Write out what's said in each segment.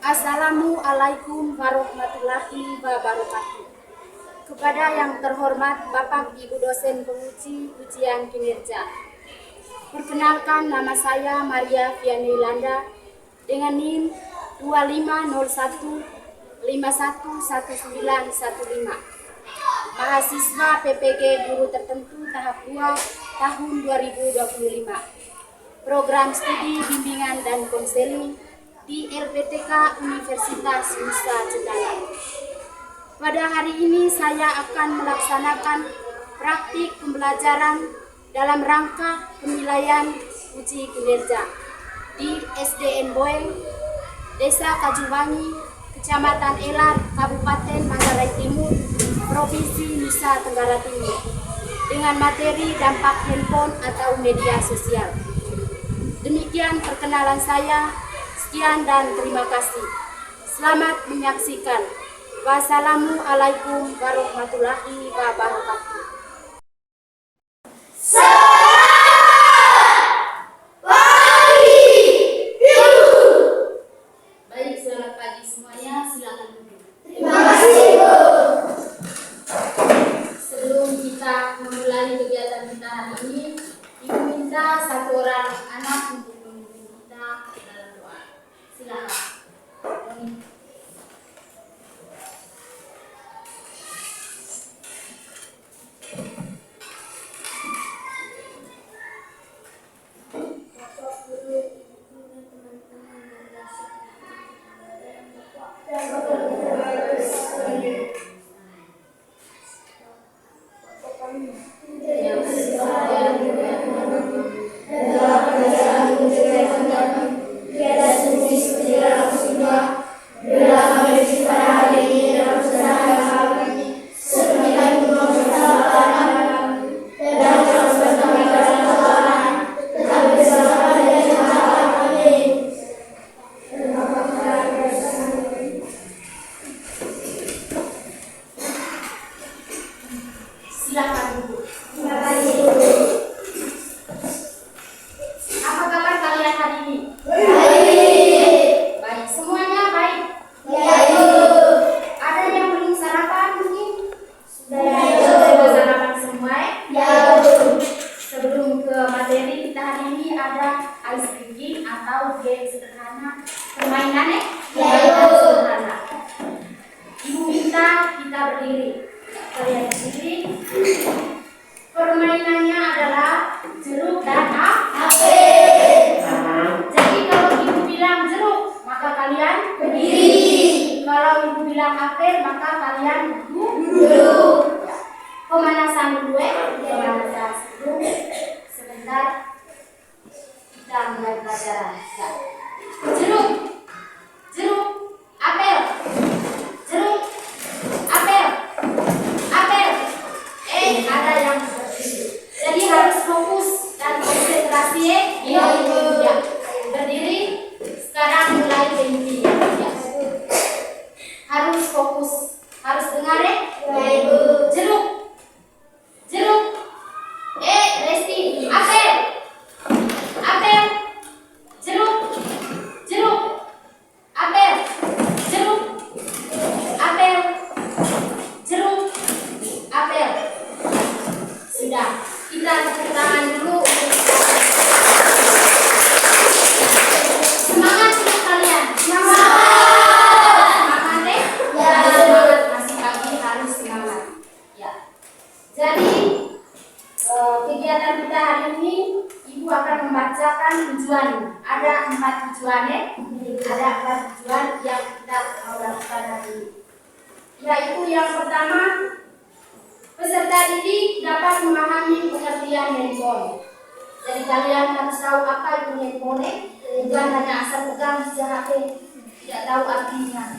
Assalamualaikum warahmatullahi wabarakatuh. Kepada yang terhormat Bapak Ibu dosen penguji ujian kinerja. Perkenalkan, nama saya Maria Vianney Landa dengan NIM 2501511915. Mahasiswa PPG Guru Tertentu tahap 2 tahun 2025. Program studi bimbingan dan konseling di LPTK Universitas Nusa Tenggara. Pada hari ini saya akan melaksanakan praktik pembelajaran dalam rangka penilaian uji kinerja di SDN Boeng, Desa Kajuwangi, Kecamatan Elar, Kabupaten Manggarai Timur, Provinsi Nusa Tenggara Timur, dengan materi dampak handphone atau media sosial. Demikian perkenalan saya. Sekian dan terima kasih. Selamat menyaksikan. Wassalamualaikum warahmatullahi wabarakatuh. Baik, selamat pagi semuanya. Silakan duduk. Terima kasih, Bu. Sebelum kita memulai kegiatan kita hari ini, Ibu minta satu orang anak untuk memimpin kita dalam doa. Silakan. Permainannya adalah jeruk dan apel. Jadi kalau Ibu bilang jeruk, maka kalian berdiri. Kalau Ibu bilang apel, maka kalian duduk. Pemanasan dulu pemanasan dulu. Sebentar kita mulai pelajaran. Jeruk, jeruk, apel, jeruk, apel, apel. Ada yang jadi harus fokus dan konsentrasi ya. Berdiri. Sekarang mulai berhenti ya. Harus fokus, harus dengar ya. Jeruk, jeruk, Resti, apel, apel, jeruk, jeruk, apel, jeruk, apel, jeruk, apel. Sudah, kita tepuk tangan dulu. Semangat ya kalian. Semangat deh. Ya. Semangat, masih pagi harus semangat. Ya. Jadi kegiatan kita hari ini, Ibu akan membacakan tujuan. Ada 4 tujuan ya. Ada 4 tujuan yang kita mau lakukan hari ini. Yaitu yang pertama, peserta didik dapat memahami pengertian handphone. Jadi kalian harus tahu apa itu handphone, bukan hanya asal pegang saja HP, tidak tahu artinya.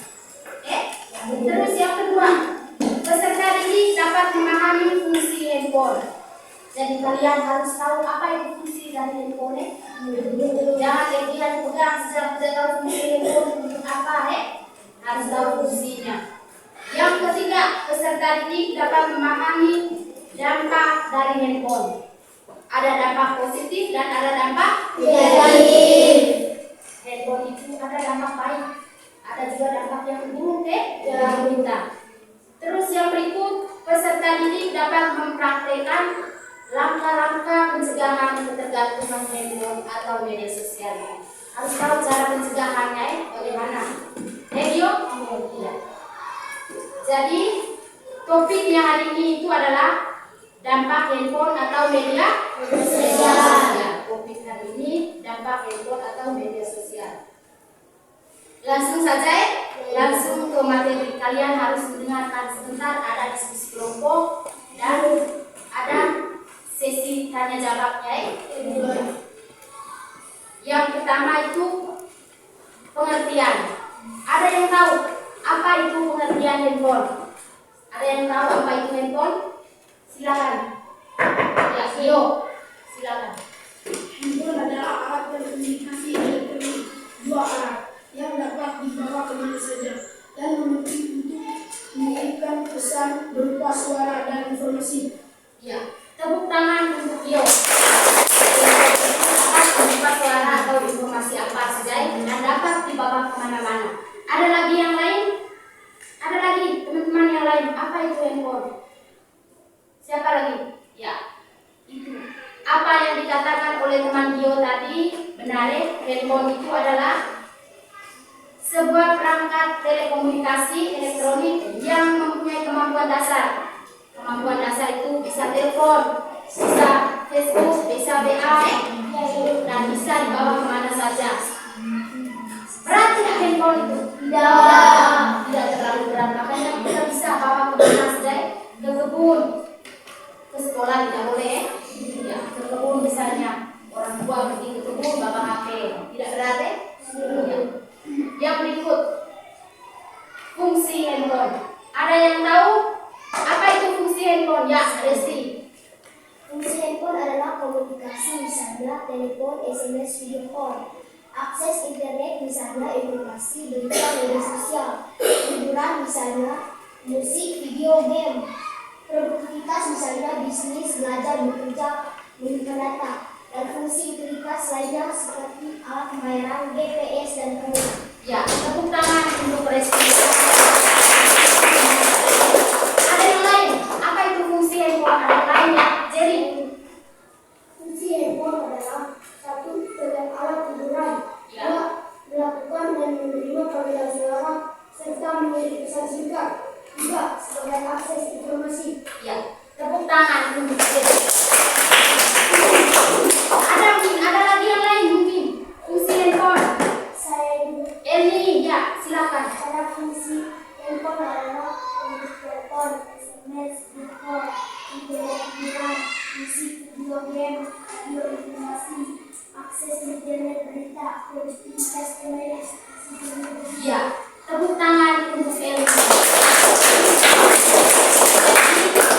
Terus yang kedua, peserta didik dapat memahami fungsi handphone. Jadi kalian harus tahu apa itu fungsi dari handphone. Jangan kalian pegang saja tidak tahu fungsi handphone untuk apa, harus tahu fungsinya. Yang ketiga, peserta didik dapat memahami dampak dari handphone. Ada dampak positif dan ada dampak negatif. Handphone itu ada dampak baik, ada ada juga dampak yang buruk ke pemerintah. Terus yang berikut, peserta didik dapat mempraktekkan langkah-langkah pencegahan ketergantungan handphone atau media sosial. Harus tahu cara pencegahannya bagaimana. Yo? Tidak. Jadi topiknya hari ini itu adalah dampak handphone atau media sosial. Ya, topik hari ini dampak handphone atau media sosial. Langsung saja, langsung ke materi. Kalian harus mendengarkan sebentar, ada diskusi kelompok dan ada sesi tanya jawabnya. Yang pertama itu pengertian. Ada yang tahu apa itu pengertian handphone? Ada yang tahu apa itu handphone? Silakan. Ya, Yo, silakan. Handphone adalah alat telekomunikasi elektronik dua arah yang dapat dibawa kemana saja dan memiliki untuk mengirimkan pesan berupa suara dan informasi. Ya, tepuk tangan untuk Yo. Berupa suara atau informasi apa saja dan dapat dibawa kemana-mana. Ada lagi yang lain? Ada lagi teman-teman yang lain? Apa itu handphone? Siapa lagi? Ya, itu. Apa yang dikatakan oleh teman Gio tadi benar? Handphone itu adalah sebuah perangkat telekomunikasi elektronik yang mempunyai kemampuan dasar. Kemampuan dasar itu bisa telepon, bisa Facebook, bisa WA, dan bisa dibawa kemana saja. Berat tidak handphone itu? Tidak terlalu berat. Makanya kita bisa bawa kemana saja, ke kebun, ke sekolah tidak boleh. Ya, ke kebun misalnya orang tua pergi ke kebun bawa HP, tidak berat ya? Yang berikut, fungsi handphone. Ada yang tahu apa itu fungsi handphone? Ya, Resti. Fungsi handphone adalah komunikasi, misalnya telepon, SMS, video call, akses internet, misalnya informasi, berita, media sosial, hiburan, misalnya musik, video, game, produktivitas, misalnya bisnis, belajar, bekerja, menggunakan data, dan fungsi utilitas lainnya seperti alat pembayaran, GPS, dan lainnya. Ya, tepuk tangan untuk Resti. Ada yang lain? Apa itu fungsi handphone? Ada yang lain ya? Jadi Fungsi handphone adalah satu, sebagai alat hiburan, dua, melakukan dan menerima panggilan suara serta mengirim pesan singkat, tiga, sebagai akses informasi. ya, tepuk tangan untuk Resti. Ada lagi yang lain mungkin fungsi handphone. Saya dulu. Eli, ya, silakan. Pada fungsi handphone adalah untuk telepon, SMS, video call, internet hiburan, musik, video game, video informasi, akses internet, berita, produktivitas, lainnya. Ya, tepuk tangan untuk Eli.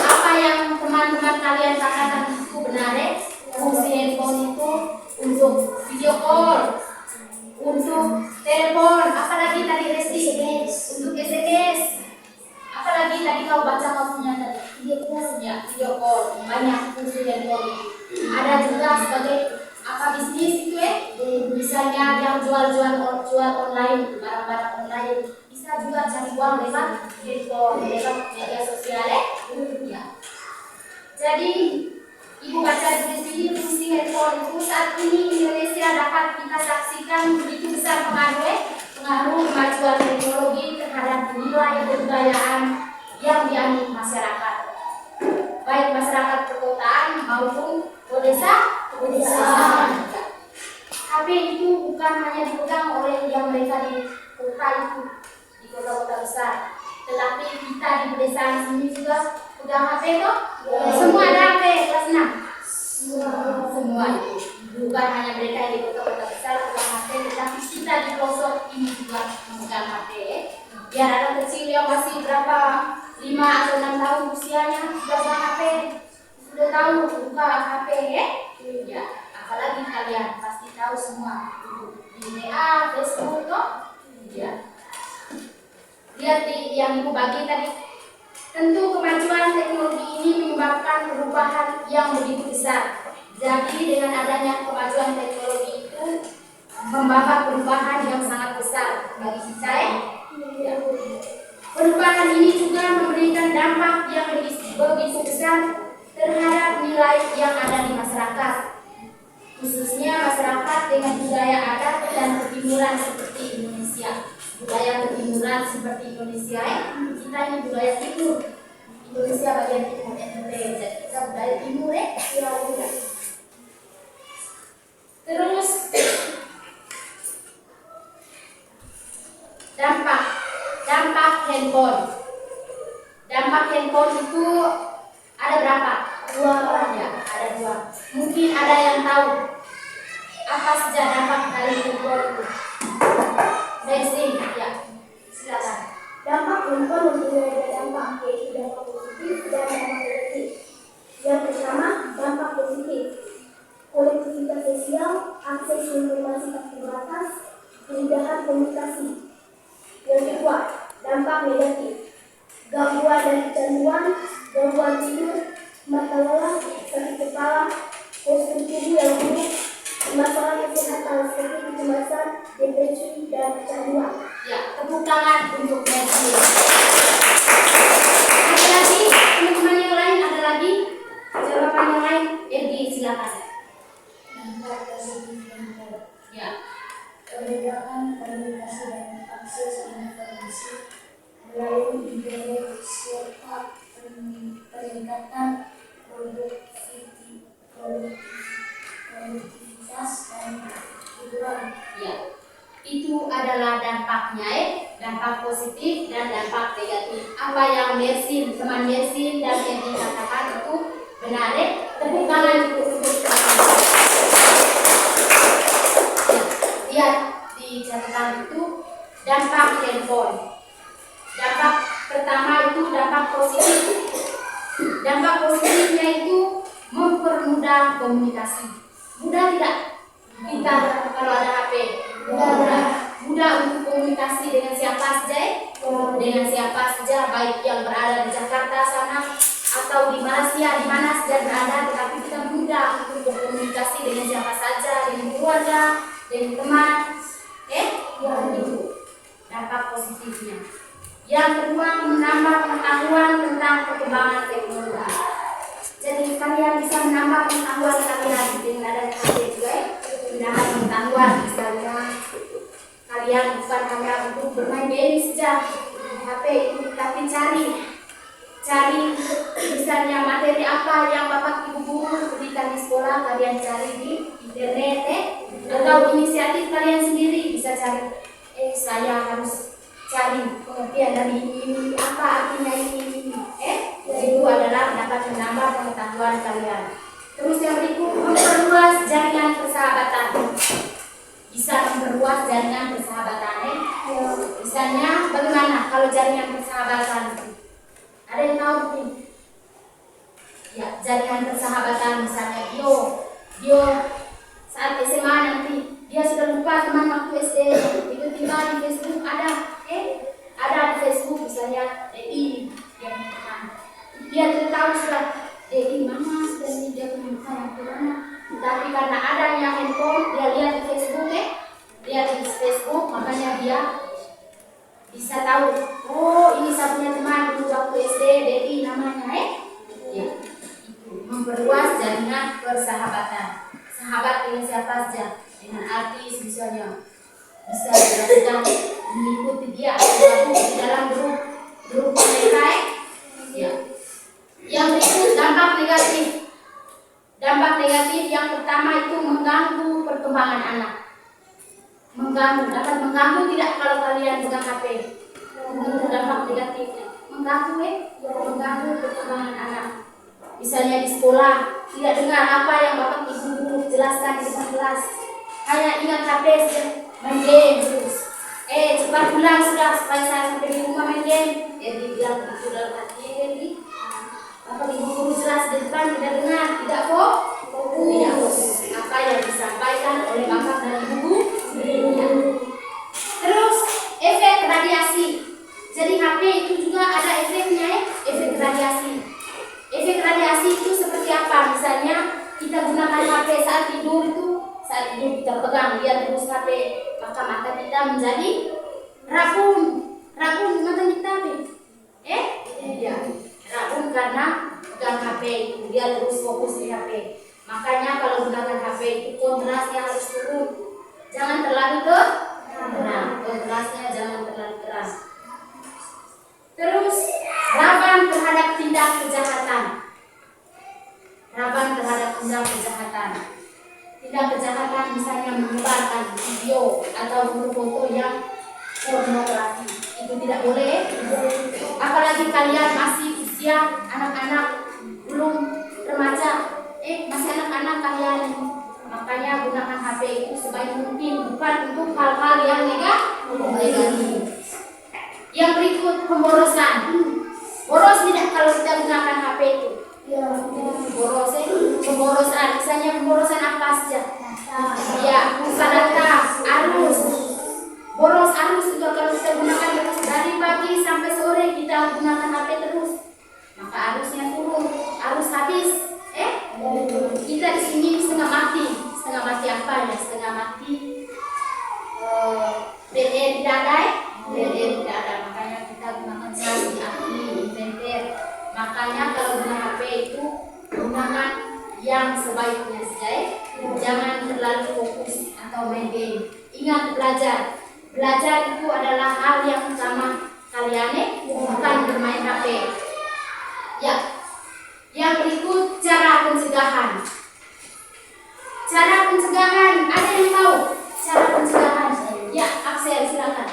Apa yang teman-teman kalian katakan itu benar ya? Fungsi handphone itu untuk video call, untuk telepon, apalagi tadi Resti, untuk SMS, apalagi tadi kau baca kamunya tadi video call, banyak fungsi handphone. Ada juga sebagai apa bisnis itu misalnya yang jual online, barang-barang online, bisa juga cari uang lewat handphone, lewat media sosial ya. Jadi Ibu baca di sini fungsi handphone itu saat ini Indonesia dapat kita saksikan begitu besar pengaruh kemajuan teknologi terhadap nilai kebudayaan yang dianut masyarakat, baik masyarakat perkotaan maupun pedesaan. HP itu bukan hanya dipegang oleh yang mereka di kota itu, di kota-kota besar, tetapi kita di pedesaan sini juga pegang HP toh? Semua ada HP kelas 6. Semua itu. Bukan hanya mereka yang di kota-kota besar pegang HP, tetapi kita di pelosok ini juga memegang HP. Biar anak kecil yang masih berapa 5 atau 6 tahun usianya sudah pegang HP, sudah tahu buka HP ya. Apalagi kalian pasti tahu semua di WA, Facebook toh? Ya. Lihat di yang Ibu bagi tadi. Tentu kemajuan teknologi ini menyebabkan perubahan yang begitu besar. Jadi dengan adanya kemajuan teknologi itu, membawa perubahan yang sangat besar bagi kita. Ya. Perubahan ini juga memberikan dampak yang begitu besar terhadap nilai yang ada di masyarakat, khususnya masyarakat dengan budaya adat dan ketimuran seperti Indonesia. Budaya ketimuran seperti Indonesia, kita ini budaya timur. Indonesia bagian timur, jadi kita budaya timur, ya. Terus dampak handphone. Dampak handphone itu ada berapa? Dua, ya, ada dua. Mungkin ada yang tahu apa saja dampak dari handphone itu. Bensin, ya, silakan. Dampak handphone mempunyai dua dampak, yaitu dampak positif dan dampak negatif. Yang pertama, dampak positif. Konektivitas sosial, akses informasi tak terbatas, kemudahan komunikasi. Yang kedua, dampak negatif. Gangguan dan kecanduan, gangguan tidur, mata lelah, sakit kepala, postur tubuh yang buruk, masalah kesehatan seperti kecemasan, depresi, dan kecanduan. Ya, tepuk tangan untuk Mercy. Ada lagi teman-teman yang lain, ada lagi jawaban yang lain? Edi, silakan. Ya. Kemudahan komunikasi dan akses informasi melalui internet serta peningkatan produktivitas dan hiburan. Ya, itu adalah dampaknya, dampak positif dan dampak negatif. Apa yang teman Mersin dan Edi katakan itu benar, tepuk tangan untuk lihat di catatan itu dampak handphone. Dampak pertama itu dampak positif. Dampak positifnya itu mempermudah komunikasi. Mudah tidak kita kalau ada HP? Mudah untuk komunikasi dengan siapa saja, baik yang berada di Jakarta sana atau di Malaysia, di mana saja berada, tetapi kita mudah untuk berkomunikasi dengan siapa saja, dengan keluarga, dengan teman. Itu dampak positifnya. Yang kedua, menambah pengetahuan tentang perkembangan teknologi. Jadi kalian bisa menambah pengetahuan kalian dengan adanya HP juga, menambah pengetahuan. Misalnya kalian bukan hanya untuk bermain game saja di HP itu, tapi cari misalnya materi apa yang bapak ibu guru berikan di sekolah, kalian cari di internet, atau inisiatif kalian sendiri bisa cari. Saya harus cari pengertian dari ini, apa artinya ini. Itu adalah dapat menambah pengetahuan kalian. Terus yang berikut, memperluas jaringan persahabatan. Bisa memperluas jaringan persahabatan. Misalnya bagaimana kalau jaringan persahabatan? Ada yang tahu mungkin? Ya, jaringan persahabatan misalnya Dio saat SMA nanti dia sudah lupa teman waktu SD, itu tiba di Facebook ada di Facebook misalnya Dedi yang teman, dia tahu sudah Dedi mana sudah dia punya yang mana, tapi karena adanya handphone dia lihat di Facebook, makanya dia bisa tahu, oh ini saya punya teman dulu waktu SD, Dedi namanya, ya, memperluas jaringan persahabatan. Sahabat dengan siapa saja, dengan artis misalnya, bisa dilakukan mengikuti dia atau di dalam grup mereka. Ya. Yang berikut dampak negatif. Dampak negatif yang pertama itu mengganggu perkembangan anak. Dapat mengganggu tidak kalau kalian pegang HP? Itu dampak negatifnya. Mengganggu perkembangan anak. Misalnya di sekolah, tidak dengar apa yang bapak ibu guru jelaskan di depan kelas. Hanya ingat HP saja, main game terus. Cepat pulang sudah supaya saya sampai di rumah main game. Jadi bilang itu dalam hati, jadi bapak ibu guru jelas di depan tidak dengar, tidak fokus. Apa yang disampaikan oleh bapak dan ibu guru. Terus efek radiasi. Jadi HP itu juga ada efeknya, efek radiasi. Efek radiasi itu seperti apa? Misalnya kita gunakan HP saat tidur itu saat itu kita pegang dia terus HP, maka mata kita menjadi rabun mata kita ya rabun karena pegang HP itu dia terus fokus di HP. Makanya kalau gunakan HP itu kontrasnya harus turun, jangan terlalu terang, kontrasnya jangan terlalu keras. Terus rawan terhadap tindak kejahatan. Tindak kejahatan misalnya menyebarkan video atau foto yang pornografi, itu tidak boleh. Apalagi kalian masih usia anak-anak, belum remaja, masih anak-anak kalian. Makanya gunakan HP itu sebaik mungkin, bukan untuk hal-hal yang negatif. Yang berikut pemborosan. Boros tidak kalau kita gunakan HP itu. Pemborosan, misalnya pemborosan apa saja? Ya, data, arus. Boros arus juga kalau kita gunakan terus dari pagi sampai sore kita gunakan HP terus, maka arusnya turun, arus habis. Kita di sini setengah mati apa ya? Setengah mati. BLN tidak ada, makanya kita gunakan charging aktif, inverter. Makanya kalau guna HP itu gunakan yang sebaiknya saja, jangan terlalu fokus atau main game. Ingat belajar itu adalah hal yang utama kalian, bukan bermain HP. Ya, yang berikut cara pencegahan. Ada yang tahu cara pencegahan? Ya, Axel silakan.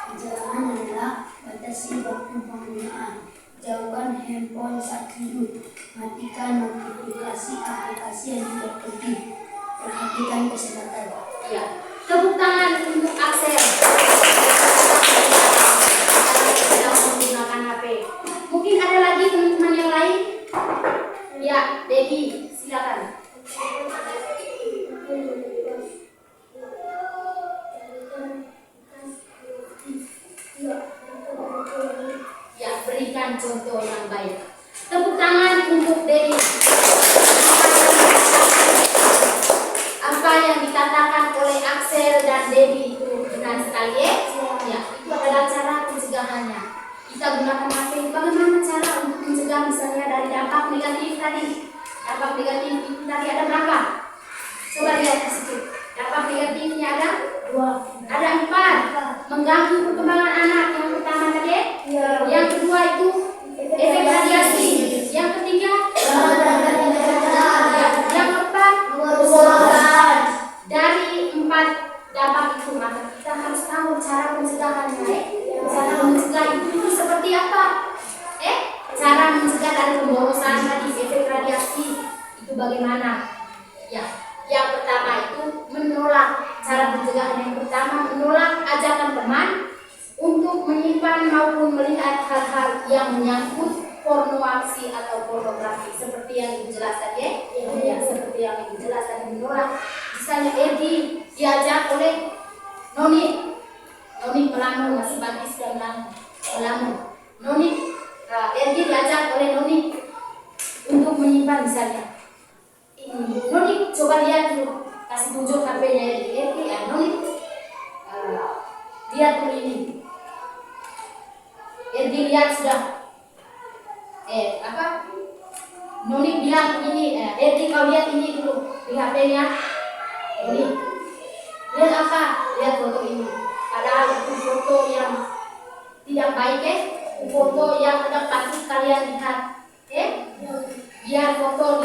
Pencegahan adalah batasi waktu penggunaan. Jauhkan handphone saat tidur. Matikan notifikasi aplikasi yang tidak penting. Perhatikan kesehatan. Ya, tepuk tangan untuk Axel. Tidak menggunakan HP. Mungkin ada lagi teman-teman yang lain? Ya, Dedi, silakan. Ya, berikan contoh yang baik. Tepuk tangan untuk Dedi. Apa yang dikatakan oleh Axel dan Dedi itu benar sekali, ya, itu adalah cara pencegahannya. Kita gunakan HP. Bagaimana cara untuk mencegah misalnya dari dampak negatif tadi? Dampak negatif itu tadi ada berapa? Coba lihat di situ. Dampak negatifnya ada 2. Ada 4. Mengganggu perkembangan anak. Yang pertama tadi. Yang kedua itu efek radiasi. Yang ketiga yang keempat dari 4 dampak itu, maka kita harus tahu cara pencegahannya. Cara mencegah itu seperti apa? Cara mencegah dari pemborosan tadi, efek radiasi itu bagaimana? Ya, yang pertama itu menolak. Cara pencegahan yang pertama menolak ajakan teman untuk menyimpan maupun melihat hal-hal yang menyangkut pornografi atau pornografi, seperti yang dijelaskan ya, seperti yang dijelaskan, menolak. Misalnya Edi diajak oleh Noni melamun, masih pagi sudah melamun. Edi diajak oleh Noni untuk menyimpan misalnya. Noni coba lihat dulu, kasih tunjuk HP-nya Edi. Noni lihat dulu ini. Edi lihat sudah. Noni bilang begini, Edi kau lihat ini dulu di HP-nya. Noni lihat apa? Lihat foto ini. Padahal itu foto yang tidak baik, foto yang tidak patut kalian lihat. Dia foto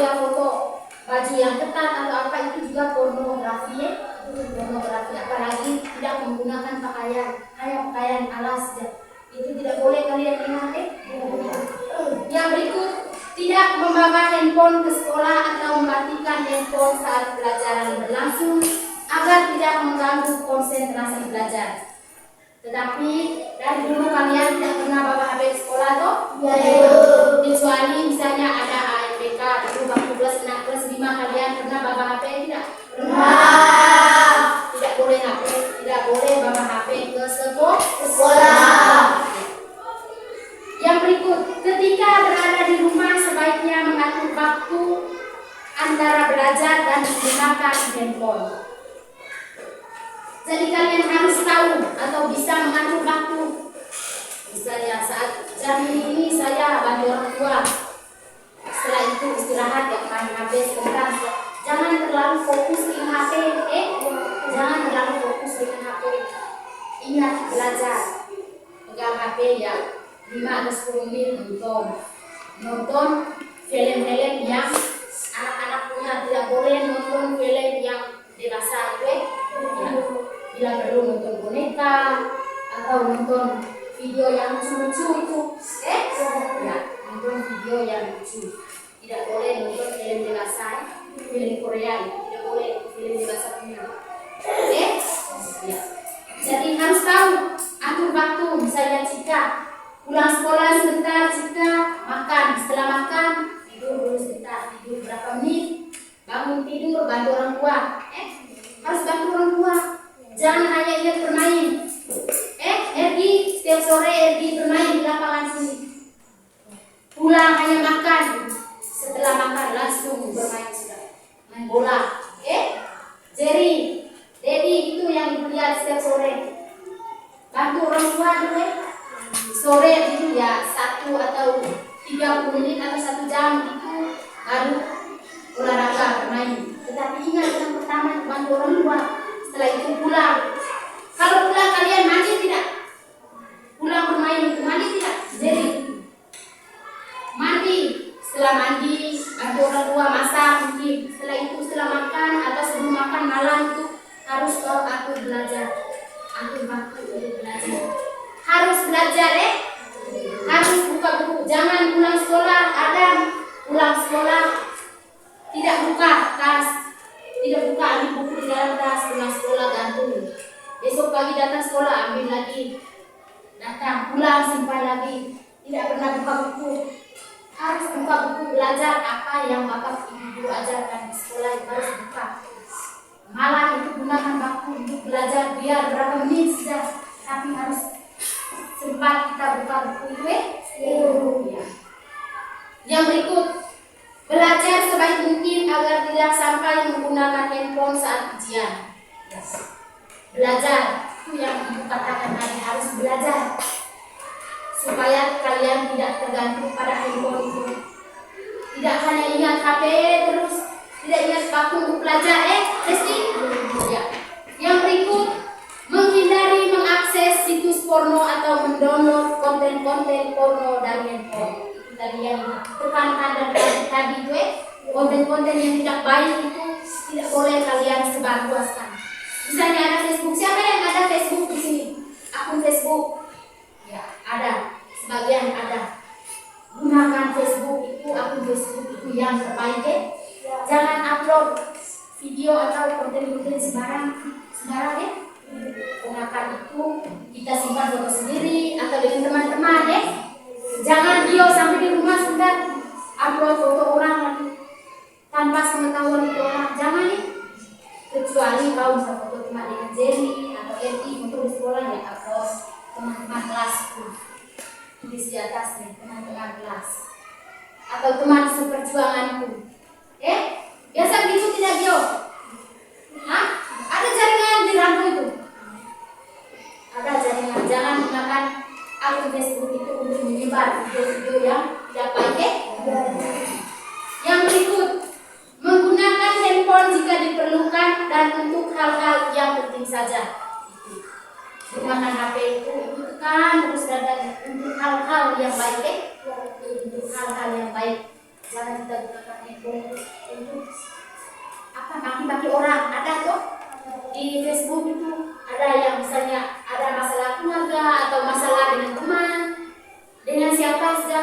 baju yang ketat atau apa, itu juga pornografi. Pornografi, apalagi tidak menggunakan pakaian, hanya pakaian alas saja. Itu tidak boleh kalian lihat. Yang berikut, tidak membawa handphone ke sekolah atau mematikan handphone saat pelajaran berlangsung agar tidak mengganggu konsentrasi belajar. Tetapi dari dulu kalian tidak pernah bawa HP ke sekolah toh? Kecuali misalnya ada ANBK dulu waktu kelas 6, kelas 5 kalian pernah bawa HP tidak? Pernah. Tidak boleh HP, tidak boleh bawa HP ke sekolah. Yang berikut, ketika berada di rumah sebaiknya mengatur waktu antara belajar dan menggunakan menggunakan handphone. Jadi kalian harus tahu atau bisa mengatur waktu. Misalnya saat jam ini saya bantu orang tua, setelah itu istirahat ya, main HP sebentar. Jangan terlalu fokus dengan HP, jangan terlalu fokus dengan HP. Ingat belajar, pegang HP ya 5 atau 10 menit nonton film-film yang anak-anak punya. Tidak boleh nonton film yang dewasa itu ya. Bila perlu nonton boneka atau nonton video yang lucu-lucu itu ya, nonton video yang lucu. Tidak boleh nonton film dewasa, film Korea, tidak boleh film dewasa punya. Ya. Jadi harus tahu atur waktu. Misalnya jika pulang sekolah sebentar, jika makan, setelah makan tidur dulu sebentar, tidur berapa menit, bangun tidur bantu orang tua. Harus bantu orang tua. Jangan hanya ingat bermain. Ergi setiap sore Ergi bermain di lapangan sini. Pulang hanya makan. Setelah makan langsung bermain sudah. Main bola. Jerry, Dedi itu yang dilihat setiap sore. Bantu orang tua dulu. Sore itu ya 1 atau 30 menit atau 1 jam itu baru olahraga bermain. Tetapi ingat yang pertama bantu orang tua. Setelah itu pulang. Kalau pulang kalian mandi tidak? Pulang bermain itu mandi tidak? Jadi mandi. Setelah mandi bantu orang tua masak mungkin. Setelah itu setelah makan atau sebelum makan malam itu harus atur belajar. Atur waktu untuk belajar. Harus belajar harus buka buku. Jangan pulang sekolah pulang sekolah tidak buka tas. Tidak buka ambil buku di dalam tas, pulang sekolah gantung. Besok pagi datang sekolah ambil lagi. Datang pulang simpan lagi. Tidak pernah buka buku. Harus buka buku belajar apa yang bapak ibu guru ajarkan di sekolah itu harus buka. Malam itu gunakan waktu untuk belajar biar berapa menit saja. Tapi harus sempat kita buka buku itu ya. Yang berikut, belajar sebaik mungkin agar tidak sampai menggunakan handphone saat ujian. Belajar itu yang ibu katakan tadi, harus belajar supaya kalian tidak tergantung pada handphone itu. Tidak hanya ingat HP terus, tidak ingat waktu untuk belajar. Pasti ya. Yang berikut, menghindari mengakses situs porno atau mendownload konten-konten porno dari handphone. Tadi yang tekankan dan tadi itu konten-konten yang tidak baik itu tidak boleh kalian sebarluaskan. Misalnya ada Facebook, siapa yang ada Facebook di sini? Akun Facebook, ya ada, sebagian ada. Gunakan Facebook itu, akun Facebook itu yang terbaik. Jangan upload video atau konten-konten sembarang Gunakan itu kita simpan foto sendiri atau dengan teman-teman Jangan video sampai di rumah sudah upload foto orang lagi tanpa pengetahuan itu orang. Jangan kecuali kau bisa foto cuma dengan Jerry atau Eti untuk di sekolah ya upload teman-teman kelasku. Tulis di atas nih teman-teman kelas atau teman seperjuanganku. Biasa gitu tidak Gio? Ada jaringan di rambut itu? Ada jaringan. Jangan gunakan akun Facebook itu untuk menyebar video-video yang tidak baik. Yang berikut, menggunakan handphone jika diperlukan dan untuk hal-hal yang penting saja. Gunakan HP itu tekan terus dan untuk hal-hal yang baik. Untuk hal-hal yang baik. Jangan kita gunakan handphone untuk maki-maki orang. Ada tuh di Facebook itu ada yang misalnya ada masalah keluarga atau masalah dengan teman, dengan siapa saja,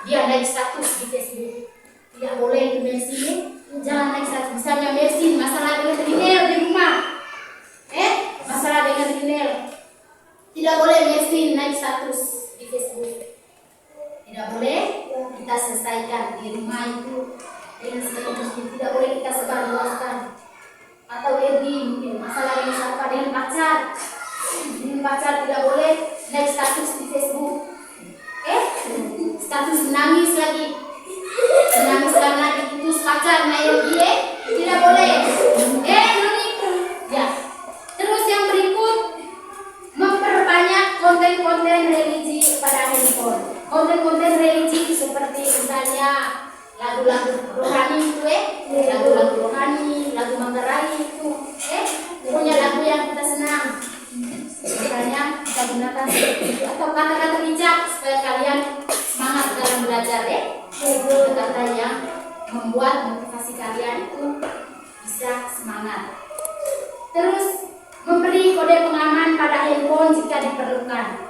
dia naik status di Facebook. Tidak boleh itu Mercy, jangan naik status. Misalnya Mercy masalah dengan Rinel di rumah, masalah dengan Rinel, tidak boleh Mercy naik status di Facebook. Tidak boleh kita selesaikan di rumah itu dengan status. Tidak boleh kita sebarluaskan. Atau mungkin masalah dengan siapa, dengan pacar. Dengan pacar tidak boleh naik status di Facebook. Status menangis lagi. Menangis karena diputus pacar, tidak boleh. konten-konten religi pada handphone. Konten-konten religi seperti misalnya lagu-lagu rohani itu lagu-lagu rohani, lagu Manggarai itu pokoknya lagu yang kita senang. Misalnya kita gunakan seperti itu atau kata-kata bijak supaya kalian semangat dalam belajar kata-kata yang membuat motivasi kalian itu bisa semangat. Terus memberi kode pengaman pada handphone jika diperlukan.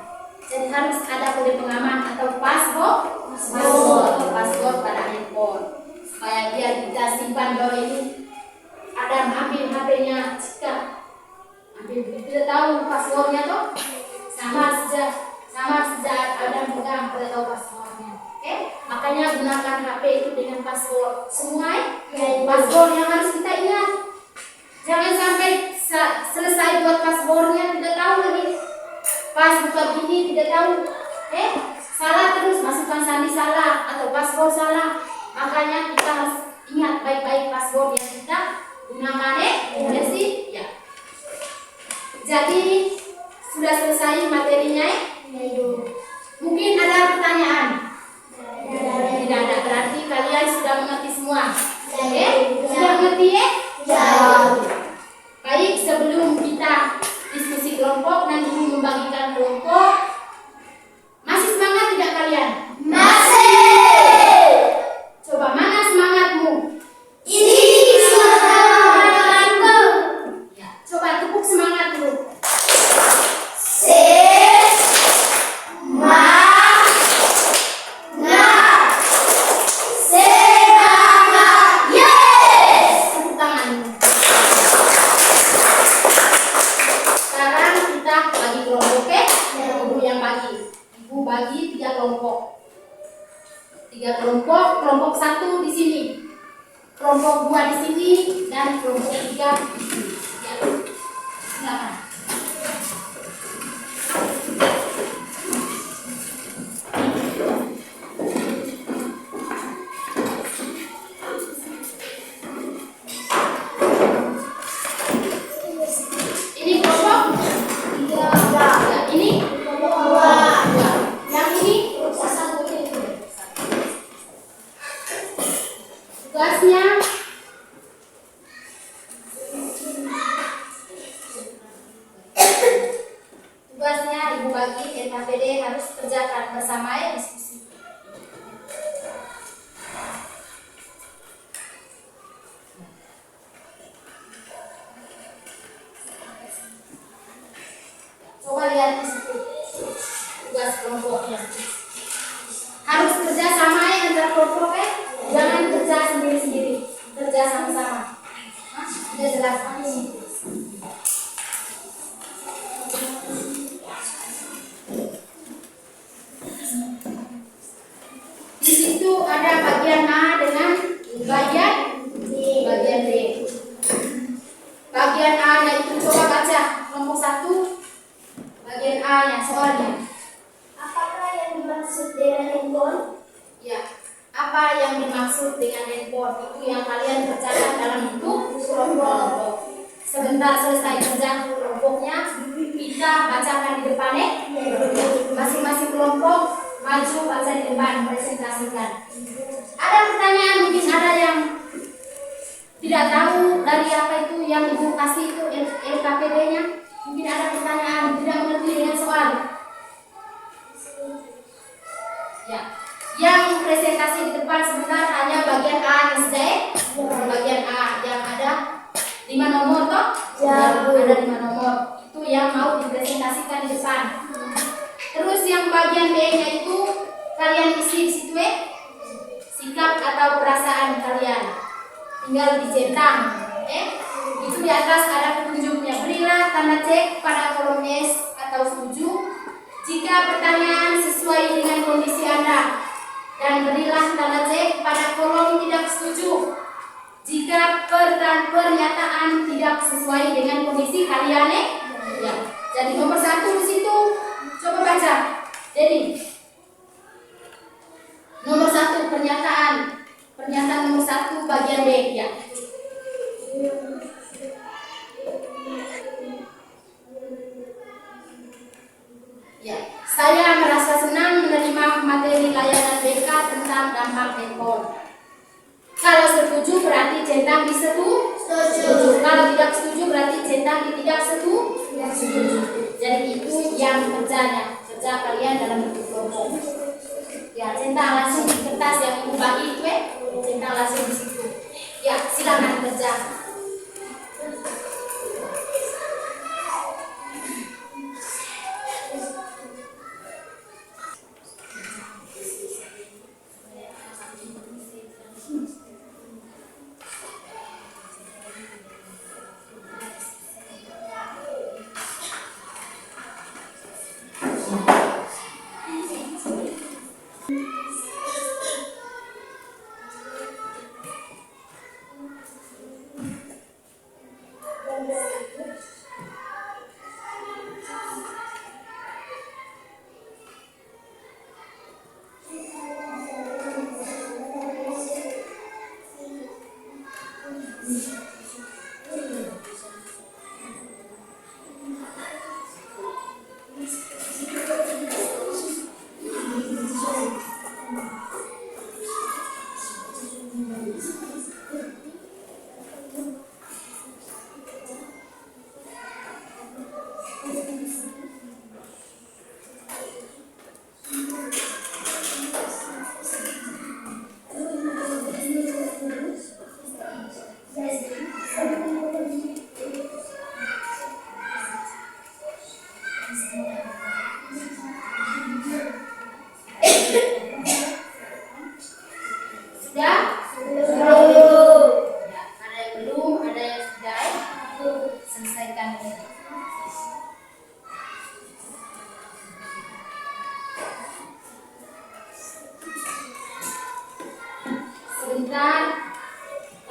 Jadi harus ada kode pengaman atau password pada handphone supaya biar kita simpan bahwa ini Adam ambil HP-nya jika tidak tahu passwordnya tuh sama sejak Adam pegang tidak tahu passwordnya. Makanya gunakan HP itu dengan password semua password yang harus kita ingat. Jangan sampai selesai buat passwordnya tidak tahu lagi. Pas buka gini tidak tahu. Salah terus masukkan sandi salah atau password salah. Makanya kita harus ingat baik-baik password yang kita gunakan ya. Jadi sudah selesai materinya Mungkin ada pertanyaan? Tidak ada, berarti kalian sudah mengerti semua. Sudah mengerti Baik, sebelum kita diskusi kelompok dan ibu membagikan kelompok, masih semangat tidak kalian? Masih. Coba mana semangatmu? Ini semangatku. Ya, coba tepuk semangat dulu. Bagi 3 kelompok. 3 kelompok, kelompok 1 di sini, kelompok 2 di sini, dan kelompok 3 di sini. Ya. Silakan. Ini kelompok 3. Ya, ini kelompok 2. Tugasnya ibu bagi NKPD harus kerjakan bersama diskusi. Coba lihat di situ tugas kelompoknya. Harus kerja sama antar kelompok jangan kerja sendiri-sendiri, kerja sama-sama. Sudah jelas ini. Di situ ada bagian A dengan bagian D. Bagian A yaitu coba baca kelompok 1. Bagian A nya soalnya. Apakah yang dimaksud dengan handphone? Ya, apa yang dimaksud dengan handphone itu yang kalian kerjakan dalam bentuk kelompok. Sebentar selesai kerja kelompoknya, kita bacakan di depan masing-masing kelompok maju baca di depan presentasikan. Ada pertanyaan, mungkin ada yang tidak tahu dari apa itu yang ibu kasih itu LKPD-nya. Mungkin ada pertanyaan, tidak mengerti dengan soal. Ya, yang presentasi di depan sebentar hanya bagian A saja. Bagian A yang ada 5 nomor toh? Ya, ada 5 nomor. Itu yang mau dipresentasikan di depan. Terus yang bagian B-nya itu kalian isi di situ sikap atau perasaan kalian. Tinggal dicentang. Itu di atas ada petunjuknya. Berilah tanda cek pada kolom yes atau setuju jika pertanyaan sesuai dengan kondisi Anda, dan berilah tanda cek pada kolom tidak setuju jika pernyataan tidak sesuai dengan kondisi kalian. Ya. Jadi nomor 1 di situ coba baca. Jadi nomor 1 pernyataan nomor 1 bagian B ya. Ya, saya merasa senang menerima materi layanan BK tentang dampak handphone. Kalau setuju berarti centang di setuju. Kalau tidak setuju berarti centang di tidak setuju. Jadi itu yang kerja kalian dalam bentuk kelompok. Ya, centang langsung di kertas yang ibu bagi itu centang langsung di situ. Ya, silakan kerja.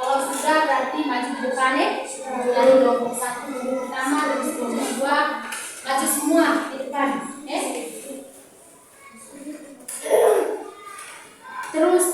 Kalau sudah berarti maju ke depan dari kelompok 1 kelompok pertama dan kelompok 2 maju semua di depan terus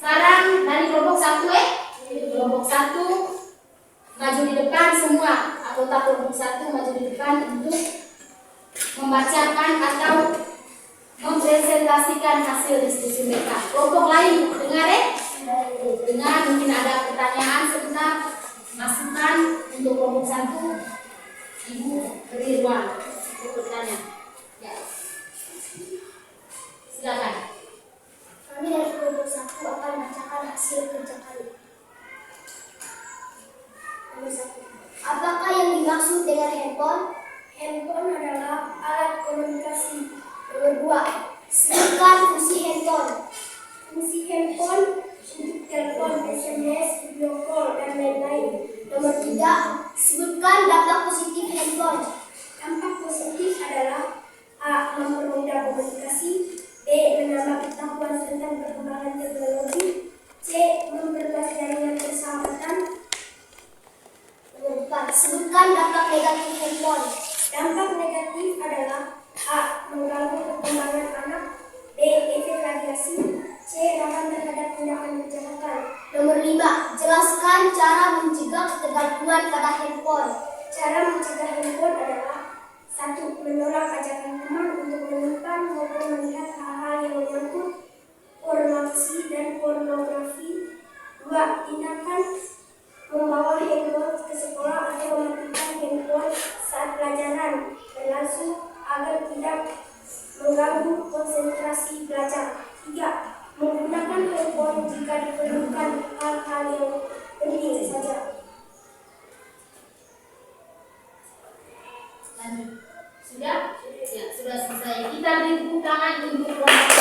sekarang dari kelompok 1 kelompok 1 maju di depan semua anggota kelompok 1 maju di depan untuk membacakan atau mempresentasikan hasil diskusi mereka. Kelompok lain dengar mungkin ada pertanyaan sebentar, masukan untuk kelompok 1. Ibu beri ruang untuk bertanya. Ya. Silakan. Kami dari kelompok 1 akan membacakan hasil kerja kami. Nomor 1. Apakah yang dimaksud dengan handphone? Handphone adalah alat komunikasi. Nomor 2. Sebutkan fungsi handphone. Fungsi handphone untuk telepon, SMS, video call, dan lain-lain. Nomor 3. Sebutkan dampak positif handphone. Dampak positif adalah A. Mempermudah komunikasi, B. Menambah pengetahuan tentang perkembangan teknologi, C. Memperluas jaringan persahabatan. Nomor 4. Sebutkan dampak negatif handphone. Dampak negatif adalah A. Mengganggu perkembangan anak, B. Efek radiasi, C. Rawan terhadap tindakan kejahatan. Nomor 5. Jelaskan cara mencegah ketergantungan pada handphone. Cara mencegah handphone adalah 1. Menolak ajakan teman untuk menyimpan maupun melihat hal-hal yang menyangkut pornografi dan pornografi. 2. Tindakan membawa handphone ke sekolah atau mematikan handphone saat pelajaran berlangsung agar tidak mengganggu konsentrasi belajar. 3. Menggunakan handphone jika diperlukan hal-hal yang penting saja. Lanjut. Sudah? Ya, sudah selesai. Kita beri tepuk tangan untuk kelompok.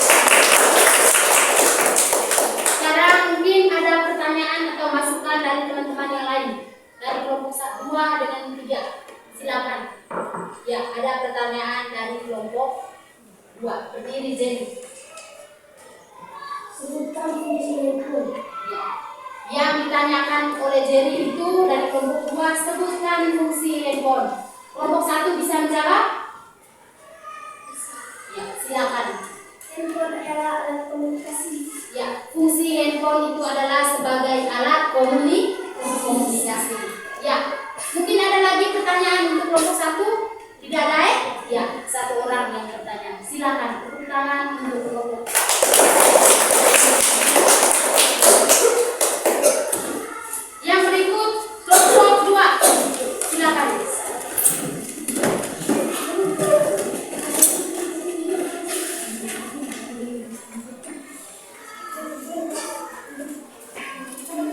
Sekarang mungkin ada pertanyaan atau masukan dari teman-teman yang lain. Dari kelompok 2 dengan 3. Silakan. Ya, ada pertanyaan dari kelompok 2. Berdiri Jenny. Sebutkan fungsi handphone. Ya. Yang ditanyakan oleh Jerry itu dari kelompok 2, sebutkan fungsi handphone. Kelompok 1 bisa menjawab? Ya, silakan. Handphone adalah alat komunikasi. Ya, fungsi handphone itu adalah sebagai alat komunikasi. Ya, mungkin ada lagi pertanyaan untuk kelompok 1? Tidak ada? Ya, 1 orang yang bertanya. Silakan tepuk tangan untuk kelompok. Yang berikut kelompok 2. Silakan.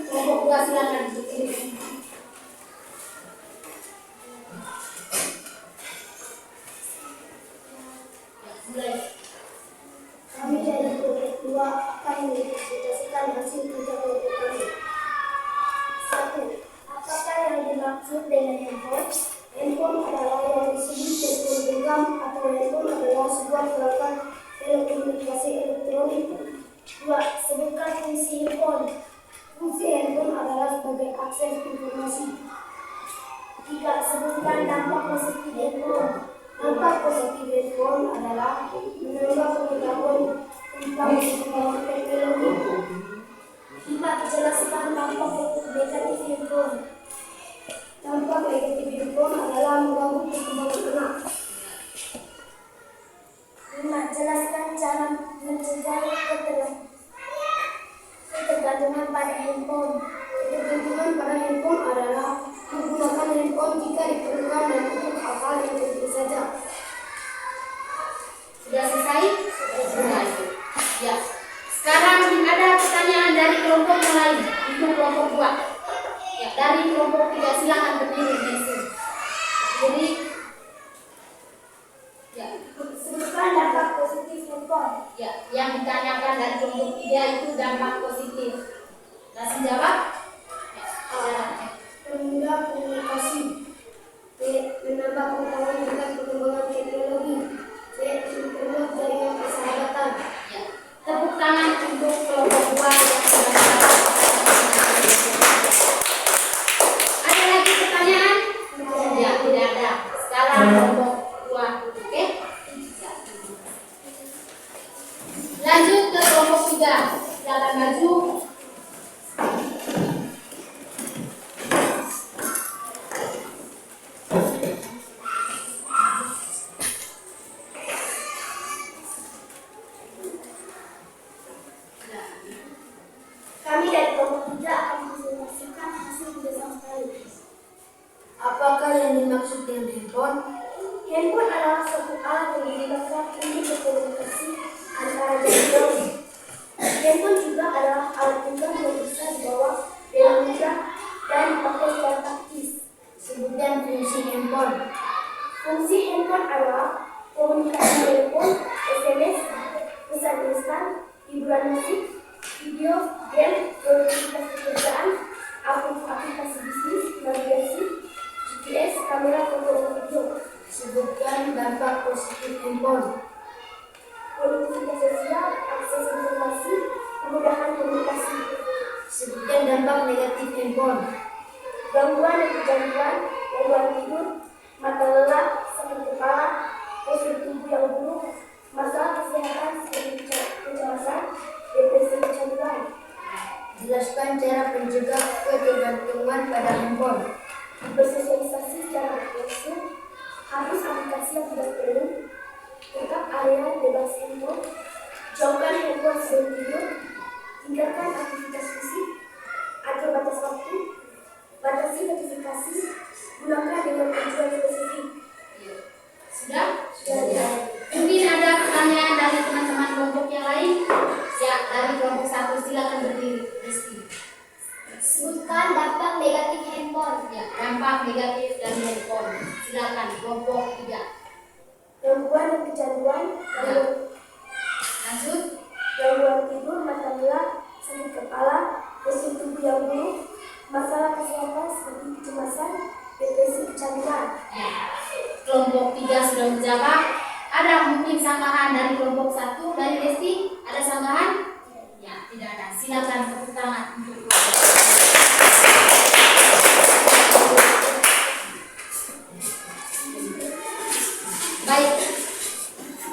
Kelompok 2 silakan. Mulai. Kami dari kelompok 2 akan mempresentasikan hasil kerja kelompok kami. 1. Apakah yang dimaksud dengan handphone? Handphone adalah yang disebut telepon genggam atau handphone adalah sebuah perangkat telekomunikasi elektronik. 2. Sebutkan fungsi handphone. Fungsi handphone adalah sebagai akses informasi. 3. Sebutkan dampak positif handphone. Dampak positif handphone adalah menambah pengetahuan tentang perkembangan teknologi. 4. Jelaskan dampak negatif handphone. Dampak negatif handphone adalah mengganggu perkembangan anak. 5. Jelaskan cara mencegah ketergantungan pada handphone. Ketergantungan pada handphone adalah menggunakan handphone jika diperlukan dan untuk hal-hal yang penting saja. Sudah selesai? Sudah. Ya. Sekarang ada pertanyaan dari kelompok yang lain untuk kelompok 2. Ya, dari kelompok 3 silakan berdiri Nancy. Jadi ya, Sebutkan dampak positif handphone. ya, yang ditanyakan dari kelompok 3 itu dampak positif. Langsung jawab? Ya, silakan. Menambah komunikasi. B. Menambah pengetahuan tentang perkembangan teknologi. C. Memperluas jaringan persahabatan. Ya. Tepuk tangan untuk kelompok 2 yang sudah menjawab. Ada lagi pertanyaan? Ya, tidak ada. Sekarang kelompok 2, oke? Ya. Lanjut ke kelompok 3. Silakan maju. Kami dari kelompok 3 akan mempresentasikan hasil kerjasama kami. Apakah yang dimaksud dengan handphone? Handphone adalah suatu alat yang digunakan untuk berkomunikasi antara jauh. Handphone juga adalah alat genggam yang bisa dibawa dengan mudah dan dipakai secara praktis. Sebutkan fungsi handphone. Fungsi handphone adalah komunikasi telepon, SMS, pesan instan, hiburan musik, video, game, produktivitas pekerjaan, aplikasi bisnis, navigasi, GPS, kamera, foto, dan video. Sebutkan dampak positif handphone. Produktivitas sosial, akses informasi, kemudahan komunikasi. Sebutkan dampak negatif handphone. Gangguan dan kecanduan, gangguan tidur, mata lelah, sakit kepala, postur tubuh yang buruk, masalah kesehatan seperti kecemasan, depresi kecanduan. Jelaskan cara mencegah ketergantungan pada handphone. Bersosialisasi secara langsung, hapus aplikasi yang tidak perlu, tetap area bebas handphone, jauhkan handphone sebelum tidur, tinggalkan aktivitas fisik, atur batas waktu, batasi notifikasi, gunakan dengan tujuan spesifik. Sudah? Sudah. Mungkin ada pertanyaan dari teman-teman kelompok yang lain? Ya, dari kelompok 1 silakan berdiri. Rizky. Sebutkan dampak negatif handphone. Ya, dampak negatif dari handphone. Silakan kelompok 3. Gangguan dan kecanduan, Lanjut. gangguan tidur, mata lelah, sakit kepala, postur tubuh yang buruk, masalah kesehatan seperti kecemasan, depresi kecanduan. Ya. sudah menjawab. Ada mungkin sanggahan dari kelompok 1 dari Resti? Ada sanggahan? Ya, tidak ada. Silakan tepuk tangan untuk baik.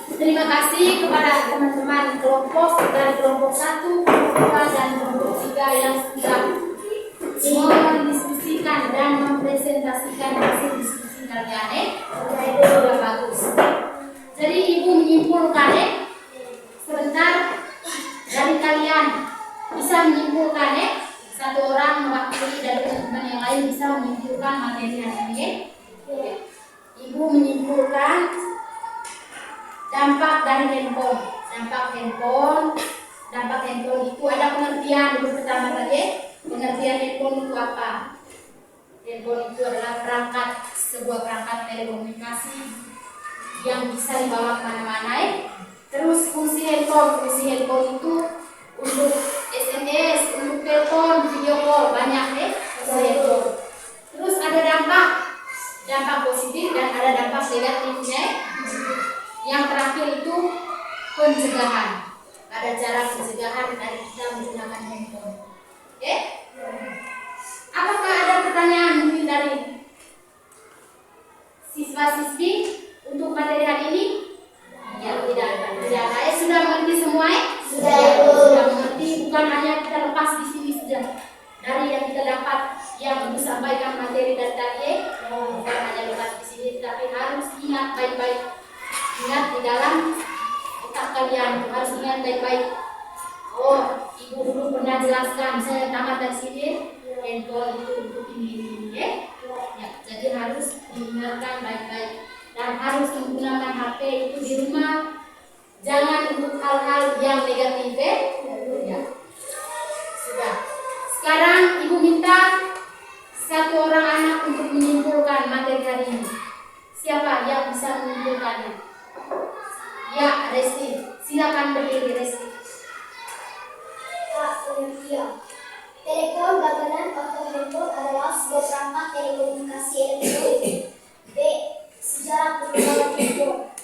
Terima kasih kepada teman-teman kelompok dari kelompok 1, kelompok 2, dan kelompok 3 yang sudah mendiskusikan dan mempresentasikan hasil diskusi kalian. Sudah bagus. Jadi ibu menyimpulkan sebentar dari kalian bisa menyimpulkan satu orang mewakili dari teman-teman yang lain bisa menyimpulkan materi hari ini. Ibu menyimpulkan dampak dari handphone. Dampak handphone itu ada pengertian dulu pertama tadi. Pengertian handphone itu apa? Handphone itu adalah sebuah perangkat telekomunikasi yang bisa dibawa kemana-mana. Terus fungsi handphone itu untuk SMS, untuk telepon, video call, banyak fungsi handphone. Terus ada dampak positif dan ada dampak negatifnya. Yang terakhir itu pencegahan. Ada cara pencegahan dari kita menggunakan handphone. Oke? Apakah ada pertanyaan mungkin dari siswa-siswi untuk materi hari ini? Ya, tidak ada. Sudah mengerti semua? Sudah mengerti. Bukan hanya kita lepas di sini saja. Dari yang kita dapat yang ibu sampaikan materi dari tadi, bukan hanya lepas di sini, tapi harus ingat baik-baik. Ingat di dalam otak kalian, harus ingat baik-baik. Oh, ibu dulu pernah jelaskan, saya tamat dari sini, handphone itu untuk ini ya. Jadi harus diingatkan baik-baik dan harus menggunakan HP itu di rumah. Jangan untuk hal-hal yang negatif ya. Sudah. Sekarang ibu minta satu orang anak untuk menyimpulkan materi hari ini. Siapa yang bisa menyimpulkannya? Ya, Resti. Silakan berdiri, Resti. Pengertian. Telepon, gaganan, atau handphone adalah sebuah perangkat telekomunikasi elektronik. B. Sejarah perkembangan handphone.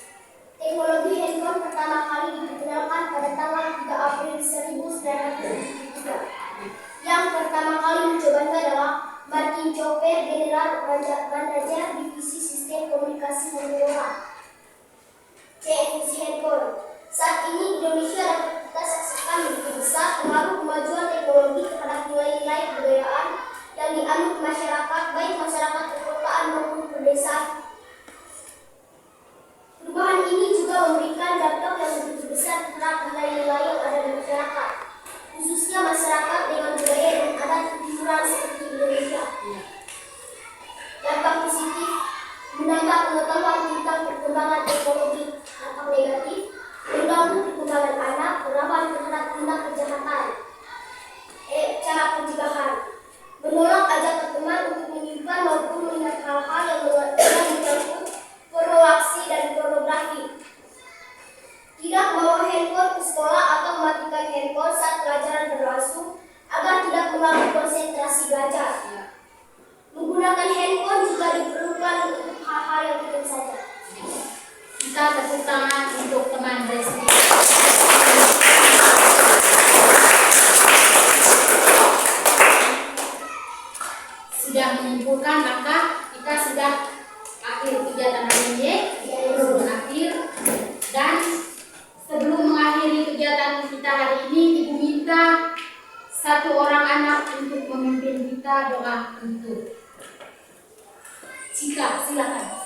Teknologi handphone pertama kali diperkenalkan pada tanggal 3 April 1973. Yang pertama kali mencobanya adalah Martin Chopper, General Manager Divisi Sistem Komunikasi Motorola. C. Fungsi handphone. Saat ini Indonesia dapat kita saksikan begitu besar pengaruh kemajuan teknologi terhadap nilai-nilai kebudayaan yang dianut masyarakat, baik masyarakat perkotaan maupun pedesaan. Perubahan ini juga memberikan dampak yang begitu besar terhadap nilai-nilai yang ada di masyarakat, khususnya masyarakat dengan budaya dan adat kultural seperti Indonesia. Dampak positif menambah pengetahuan tentang perkembangan teknologi. Dampak negatif mengganggu perkembangan anak, berawan terhadap tindak kejahatan. Cara pencegahan menolak ajakan teman untuk menyimpan maupun melihat hal-hal yang menyangkut pornografi dan pornografi. Tidak membawa handphone ke sekolah atau mematikan handphone saat pelajaran berlangsung agar tidak mengganggu konsentrasi belajar. Menggunakan handphone juga diperlukan untuk hal-hal yang penting saja. Kita tepuk tangan untuk teman Resti. Sudah menyimpulkan, maka kita sudah akhir kegiatan hari ini, belum berakhir. Dan sebelum mengakhiri kegiatan kita hari ini, ibu minta satu orang anak untuk memimpin kita doa penutup. Cika, silakan.